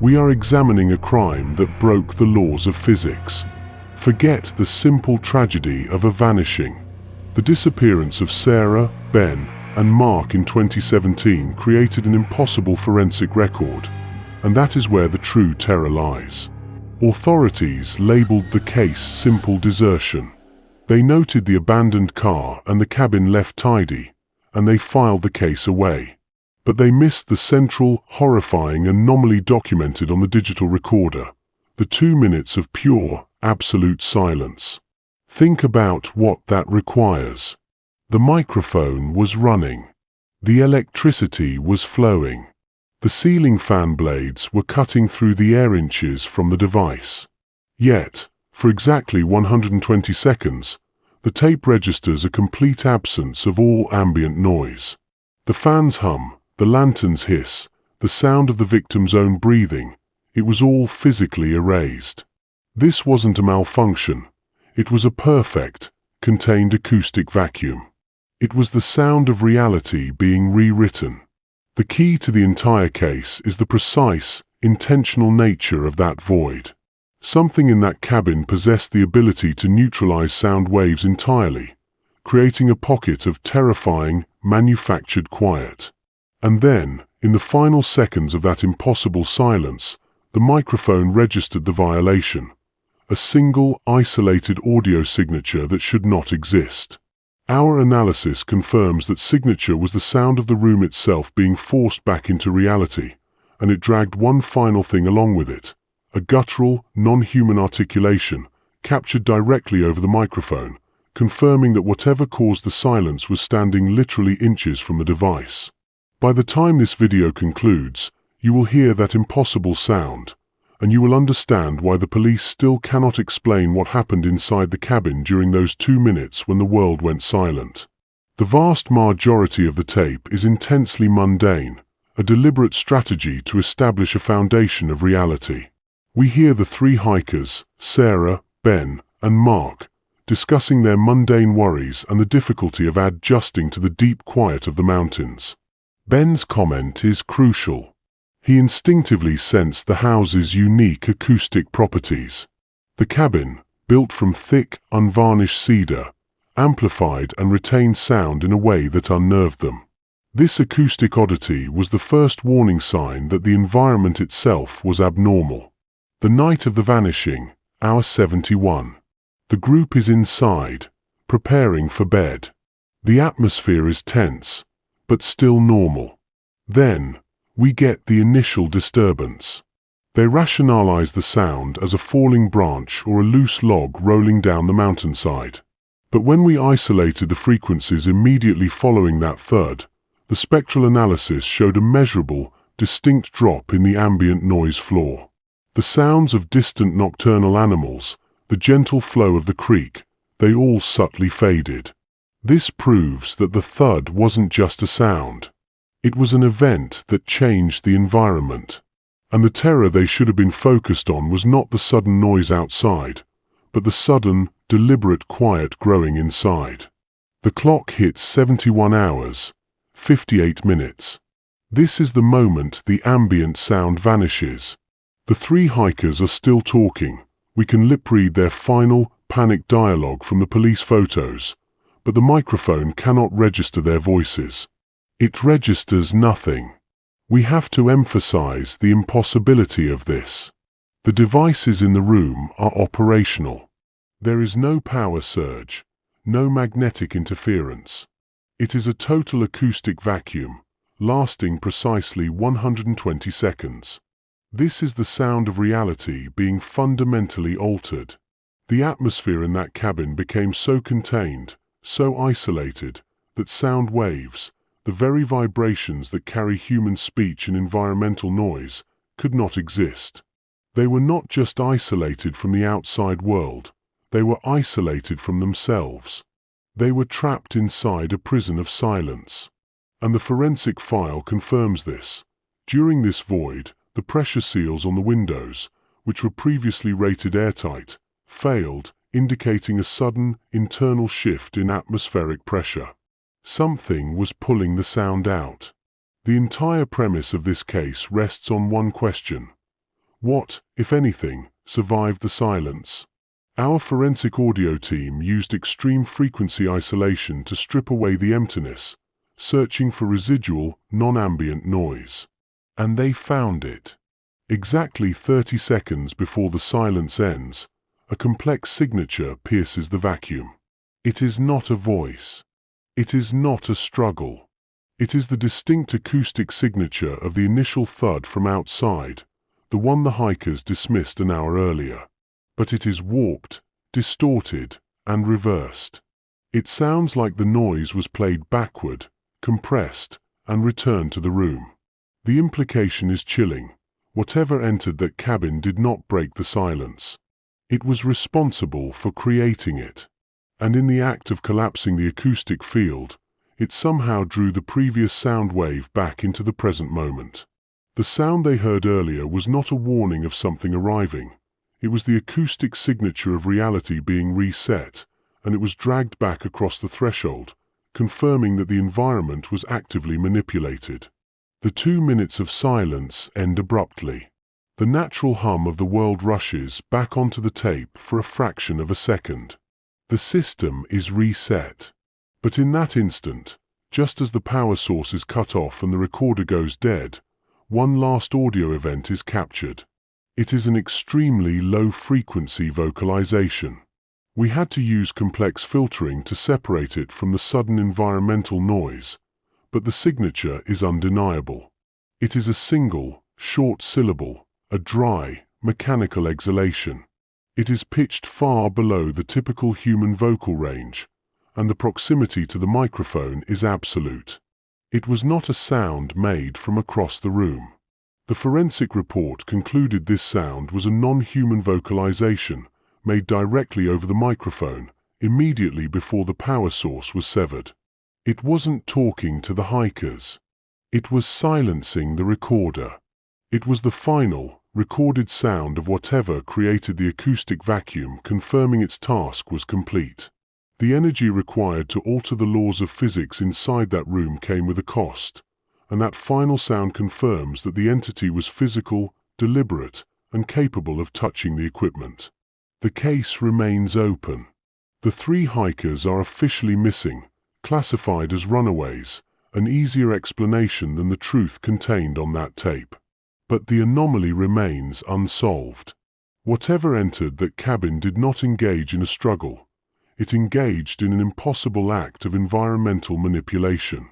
We are examining a crime that broke the laws of physics. Forget the simple tragedy of a vanishing. The disappearance of Sarah, Ben, and Mark in 2017 created an impossible forensic record, and that is where the true terror lies. Authorities labeled the case simple desertion. They noted the abandoned car and the cabin left tidy, and they filed the case away. But they missed the central, horrifying anomaly documented on the digital recorder: the 2 minutes of pure, absolute silence. Think about what that requires. The microphone was running. The electricity was flowing. The ceiling fan blades were cutting through the air inches from the device. Yet, for exactly 120 seconds, the tape registers a complete absence of all ambient noise. The fans hum, the lanterns hiss, the sound of the victim's own breathing, it was all physically erased. This wasn't a malfunction. It was a perfect, contained acoustic vacuum. It was the sound of reality being rewritten. The key to the entire case is the precise, intentional nature of that void. Something in that cabin possessed the ability to neutralize sound waves entirely, creating a pocket of terrifying, manufactured quiet. And then, in the final seconds of that impossible silence, the microphone registered the violation. A single, isolated audio signature that should not exist. Our analysis confirms that signature was the sound of the room itself being forced back into reality, and it dragged one final thing along with it: a guttural, non-human articulation, captured directly over the microphone, confirming that whatever caused the silence was standing literally inches from the device. By the time this video concludes, you will hear that impossible sound, and you will understand why the police still cannot explain what happened inside the cabin during those 2 minutes when the world went silent. The vast majority of the tape is intensely mundane, a deliberate strategy to establish a foundation of reality. We hear the 3 hikers, Sarah, Ben, and Mark, discussing their mundane worries and the difficulty of adjusting to the deep quiet of the mountains. Ben's comment is crucial. He instinctively sensed the house's unique acoustic properties. The cabin, built from thick, unvarnished cedar, amplified and retained sound in a way that unnerved them. This acoustic oddity was the first warning sign that the environment itself was abnormal. The night of the vanishing, hour 71. The group is inside, preparing for bed. The atmosphere is tense, but still normal. Then, we get the initial disturbance. They rationalize the sound as a falling branch or a loose log rolling down the mountainside. But when we isolated the frequencies immediately following that thud, the spectral analysis showed a measurable, distinct drop in the ambient noise floor. The sounds of distant nocturnal animals, the gentle flow of the creek, they all subtly faded. This proves that the thud wasn't just a sound. It was an event that changed the environment. And the terror they should have been focused on was not the sudden noise outside, but the sudden, deliberate quiet growing inside. The clock hits 71 hours, 58 minutes. This is the moment the ambient sound vanishes. The 3 hikers are still talking. We can lip-read their final, panicked dialogue from the police photos, but the microphone cannot register their voices. It registers nothing. We have to emphasize the impossibility of this. The devices in the room are operational. There is no power surge, no magnetic interference. It is a total acoustic vacuum, lasting precisely 120 seconds. This is the sound of reality being fundamentally altered. The atmosphere in that cabin became so contained, so isolated, that sound waves, the very vibrations that carry human speech and environmental noise, could not exist. They were not just isolated from the outside world, they were isolated from themselves. They were trapped inside a prison of silence. And the forensic file confirms this. During this void, the pressure seals on the windows, which were previously rated airtight, failed, indicating a sudden, internal shift in atmospheric pressure. Something was pulling the sound out. The entire premise of this case rests on one question. What, if anything, survived the silence? Our forensic audio team used extreme frequency isolation to strip away the emptiness, searching for residual, non-ambient noise. And they found it. Exactly 30 seconds before the silence ends, a complex signature pierces the vacuum. It is not a voice. It is not a struggle. It is the distinct acoustic signature of the initial thud from outside, the one the hikers dismissed an hour earlier. But it is warped, distorted, and reversed. It sounds like the noise was played backward, compressed, and returned to the room. The implication is chilling. Whatever entered that cabin did not break the silence. It was responsible for creating it. And in the act of collapsing the acoustic field, it somehow drew the previous sound wave back into the present moment. The sound they heard earlier was not a warning of something arriving. It was the acoustic signature of reality being reset, and it was dragged back across the threshold, confirming that the environment was actively manipulated. The 2 minutes of silence end abruptly. The natural hum of the world rushes back onto the tape for a fraction of a second. The system is reset. But in that instant, just as the power source is cut off and the recorder goes dead, one last audio event is captured. It is an extremely low-frequency vocalization. We had to use complex filtering to separate it from the sudden environmental noise, but the signature is undeniable. It is a single, short syllable, a dry, mechanical exhalation. It is pitched far below the typical human vocal range, and the proximity to the microphone is absolute. It was not a sound made from across the room. The forensic report concluded this sound was a non-human vocalization made directly over the microphone, immediately before the power source was severed. It wasn't talking to the hikers. It was silencing the recorder. It was the final, recorded sound of whatever created the acoustic vacuum, confirming its task was complete. The energy required to alter the laws of physics inside that room came with a cost, and that final sound confirms that the entity was physical, deliberate, and capable of touching the equipment. The case remains open. The 3 hikers are officially missing, classified as runaways, an easier explanation than the truth contained on that tape. But the anomaly remains unsolved. Whatever entered that cabin did not engage in a struggle. It engaged in an impossible act of environmental manipulation.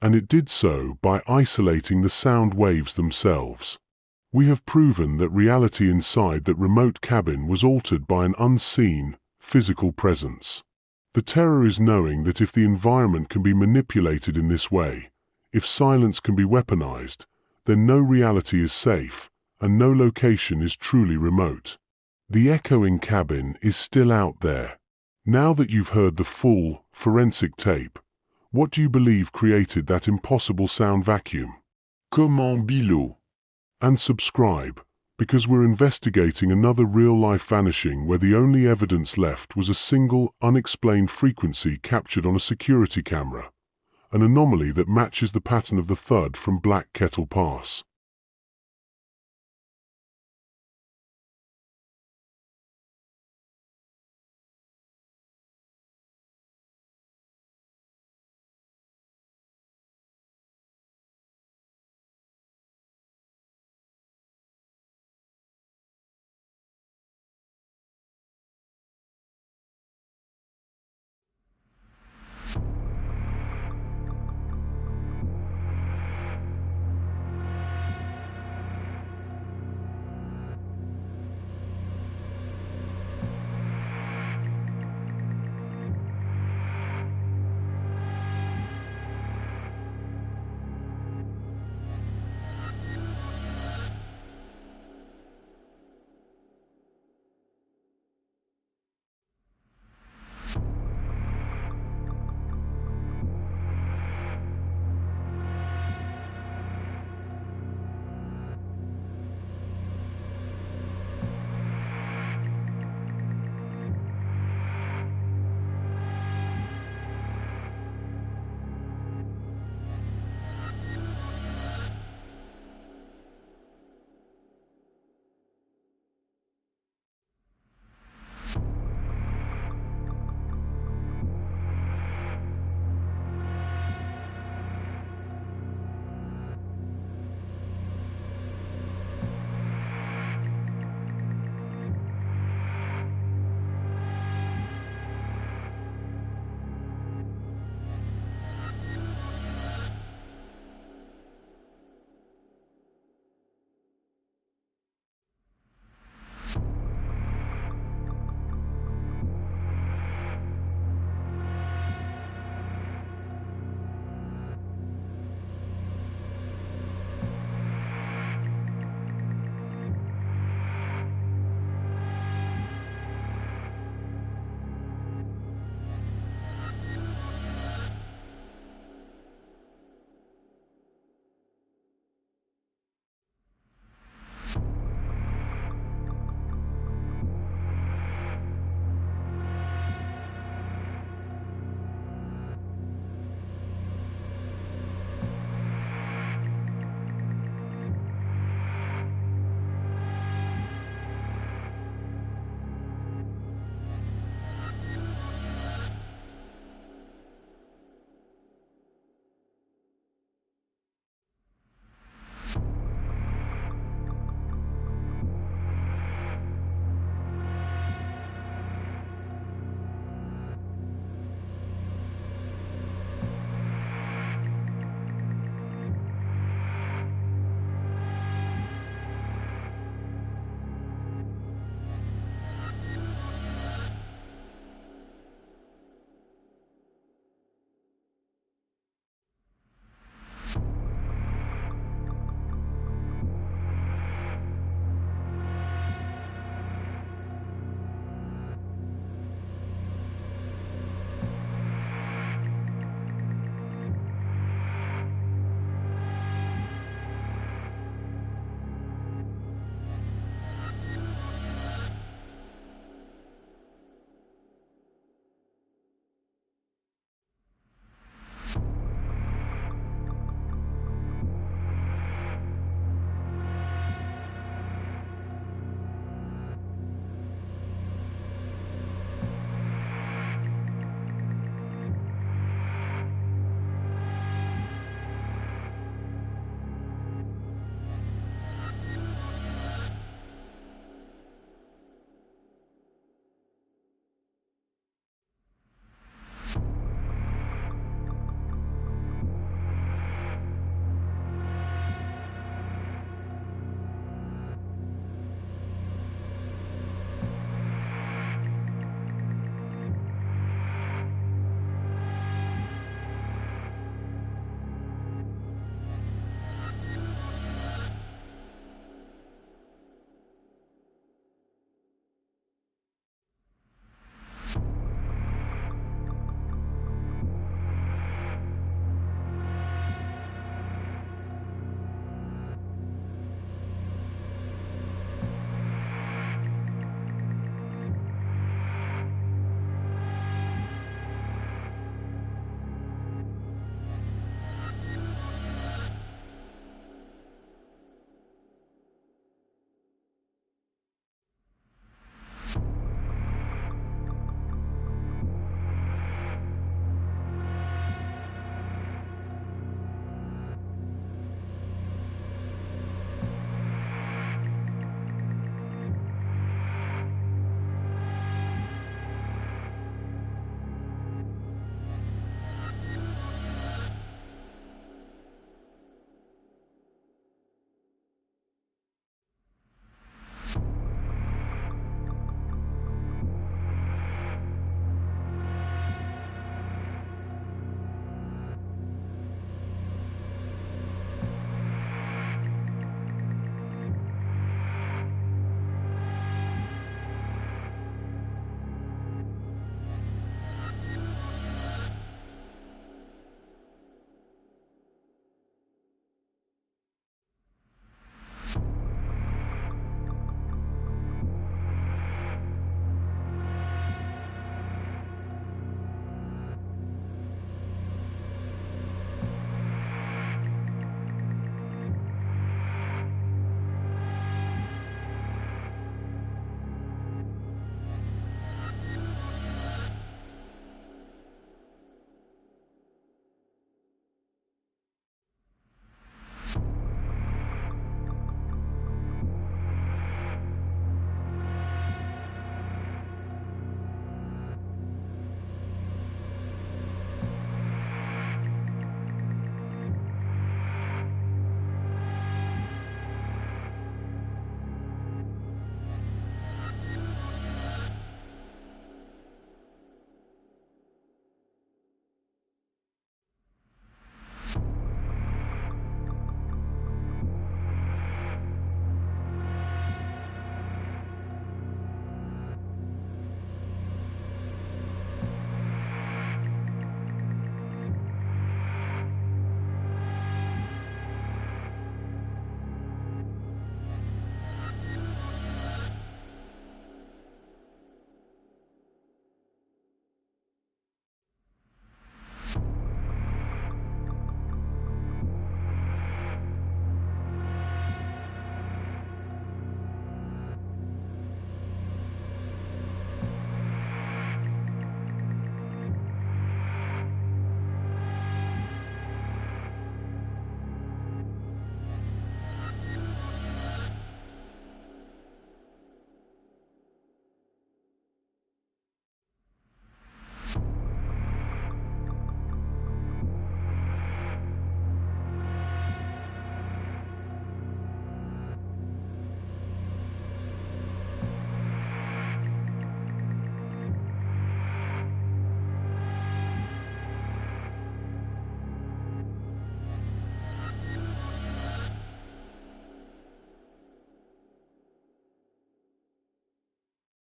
And it did so by isolating the sound waves themselves. We have proven that reality inside that remote cabin was altered by an unseen, physical presence. The terror is knowing that if the environment can be manipulated in this way, if silence can be weaponized, then no reality is safe, and no location is truly remote. The echoing cabin is still out there. Now that you've heard the full, forensic tape, what do you believe created that impossible sound vacuum? Comment below. And subscribe, because we're investigating another real-life vanishing where the only evidence left was a single, unexplained frequency captured on a security camera, an anomaly that matches the pattern of the thud from Black Kettle Pass.